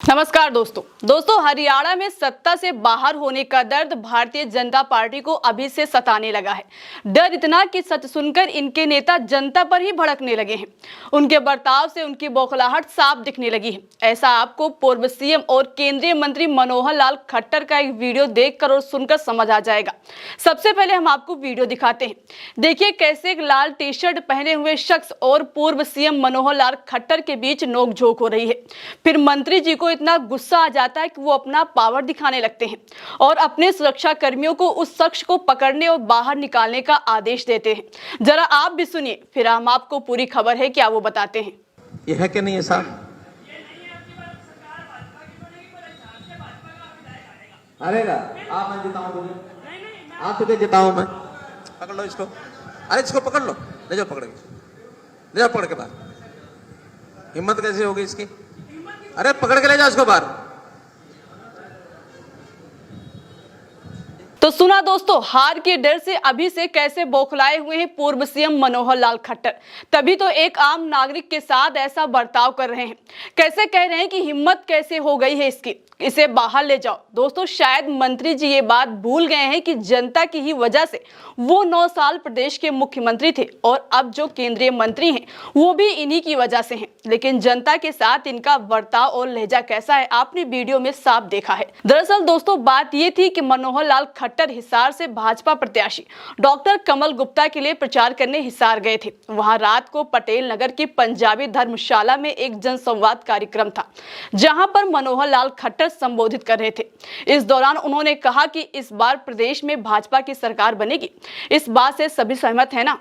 नमस्कार दोस्तों हरियाणा में सत्ता से बाहर होने का दर्द भारतीय जनता पार्टी को अभी से सताने लगा है। डर इतना कि सच सुनकर इनके नेता जनता पर ही भड़कने लगे हैं। उनके बर्ताव से उनकी बौखलाहट साफ दिखने लगी है। ऐसा आपको पूर्व सीएम और केंद्रीय मंत्री मनोहर लाल खट्टर का एक वीडियो देखकर और सुनकर समझ आ जाएगा। सबसे पहले हम आपको वीडियो दिखाते हैं। देखिए कैसे एक लाल टी शर्ट पहने हुए शख्स और पूर्व सीएम मनोहर लाल खट्टर के बीच नोकझोंक हो रही है। फिर मंत्री जी को इतना गुस्सा आ जाता है कि वो अपना पावर दिखाने लगते हैं और अपने सुरक्षा कर्मियों को उस शख्स को पकड़ने और बाहर निकालने का आदेश देते हैं। जरा आप भी सुनिए, फिर हम आपको पूरी खबर है क्या वो बताते हैं। ये है कि नहीं है साहब? अरे आप मैं जिताऊं तुझे, आप तुझे जिताऊं मैं। पकड़ लो इसको, अरे इसको पकड़ लो, ले जाओ पकड़ के, ले जाओ पकड़ के बाहर। हिम्मत कैसे होगी इसकी? अरे पकड़ के ले जाओ इसको बाहर। तो सुना दोस्तों, हार के डर से अभी से कैसे बौखलाए हुए हैं पूर्व सीएम मनोहर लाल खट्टर। तभी तो एक आम नागरिक के साथ ऐसा बर्ताव कर रहे हैं। कैसे कह रहे हैं कि हिम्मत कैसे हो गई है इसकी, इसे बाहर ले जाओ। दोस्तों शायद मंत्री जी ये बात भूल गए हैं कि जनता की ही वजह से वो 9 साल प्रदेश के मुख्यमंत्री थे और अब जो केंद्रीय मंत्री हैं वो भी इन्हीं की वजह से हैं। लेकिन जनता के साथ इनका बर्ताव और लहजा कैसा है आपने वीडियो में साफ देखा है। दरअसल दोस्तों बात ये थी कि मनोहर लाल खट्टर हिसार से भाजपा प्रत्याशी डॉक्टर कमल गुप्ता के लिए प्रचार करने हिसार गए थे। वहां रात को पटेल नगर की पंजाबी धर्मशाला में एक जनसंवाद कार्यक्रम था, जहां पर मनोहर लाल खट्टर संबोधित कर रहे थे। इस दौरान उन्होंने कहा कि इस बार प्रदेश में भाजपा की सरकार बनेगी, इस बात से सभी सहमत है ना।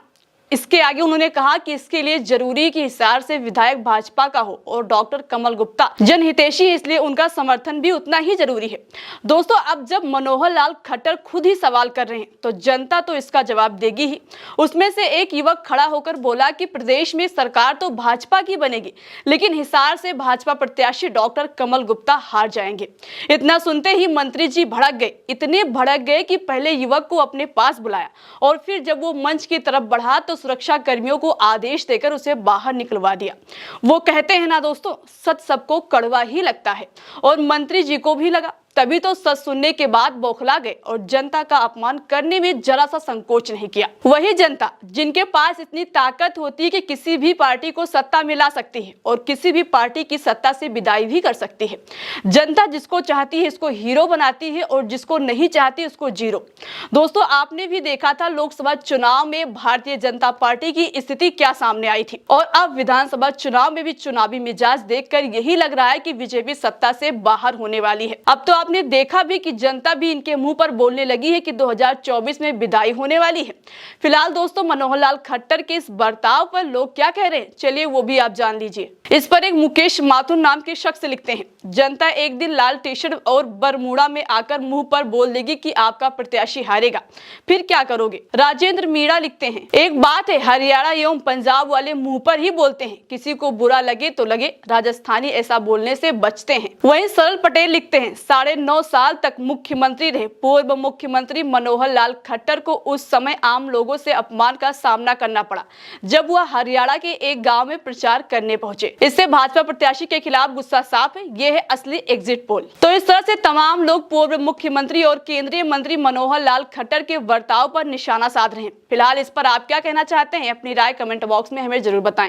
इसके आगे उन्होंने कहा कि इसके लिए जरूरी कि हिसार से विधायक भाजपा का हो और डॉक्टर कमल गुप्ता जनहितैषी है, इसलिए उनका समर्थन भी उतना ही जरूरी है। दोस्तों अब जब मनोहर लाल खट्टर खुद ही सवाल कर रहे हैं तो जनता तो इसका जवाब देगी ही। उसमें से एक युवक खड़ा होकर बोला कि प्रदेश में सरकार तो भाजपा की बनेगी, लेकिन हिसार से भाजपा प्रत्याशी डॉक्टर कमल गुप्ता हार जाएंगे। इतना सुनते ही मंत्री जी भड़क गए, इतने भड़क गए कि पहले युवक को अपने पास बुलाया और फिर जब वो मंच की तरफ बढ़ा तो सुरक्षा कर्मियों को आदेश देकर उसे बाहर निकलवा दिया। वो कहते हैं ना दोस्तों, सच सबको कड़वा ही लगता है और मंत्री जी को भी लगा। तभी तो सच सुनने के बाद बौखला गए और जनता का अपमान करने में जरा सा संकोच नहीं किया। वही जनता जिनके पास इतनी ताकत होती है कि किसी भी पार्टी को सत्ता में ला सकती है और किसी भी पार्टी की सत्ता से विदाई भी कर सकती है। जनता जिसको चाहती है इसको हीरो बनाती है और जिसको नहीं चाहती उसको जीरो। दोस्तों आपने भी देखा था लोकसभा चुनाव में भारतीय जनता पार्टी की स्थिति क्या सामने आई थी और अब विधानसभा चुनाव में भी चुनावी मिजाज देखकर यही लग रहा है कि बीजेपी सत्ता से बाहर होने वाली है। अब तो आपने देखा भी कि जनता भी इनके मुंह पर बोलने लगी है कि 2024 में विदाई होने वाली है। फिलहाल दोस्तों मनोहर लाल खट्टर के इस बर्ताव पर लोग क्या कह रहे हैं, चलिए वो भी आप जान लीजिए। इस पर एक मुकेश माथुर नाम के शख्स लिखते हैं, जनता एक दिन लाल टी शर्ट और बरमूडा में आकर मुंह पर बोल देगी कि आपका प्रत्याशी हारेगा, फिर क्या करोगे। राजेंद्र मीणा लिखते हैं, एक बात है हरियाणा एवं पंजाब वाले मुंह पर ही बोलते हैं, किसी को बुरा लगे तो लगे, राजस्थानी ऐसा बोलने से बचते हैं। वहीं सरल पटेल लिखते हैं, 9.5 साल तक मुख्यमंत्री रहे पूर्व मुख्यमंत्री मनोहर लाल खट्टर को उस समय आम लोगों से अपमान का सामना करना पड़ा जब वह हरियाणा के एक गांव में प्रचार करने पहुंचे। इससे भाजपा प्रत्याशी के खिलाफ गुस्सा साफ है, ये है असली एग्जिट पोल। तो इस तरह से तमाम लोग पूर्व मुख्यमंत्री और केंद्रीय मंत्री मनोहर लाल खट्टर के बर्ताव पर निशाना साध रहे हैं। फिलहाल इस पर आप क्या कहना चाहते हैं, अपनी राय कमेंट बॉक्स में हमें जरूर बताएं।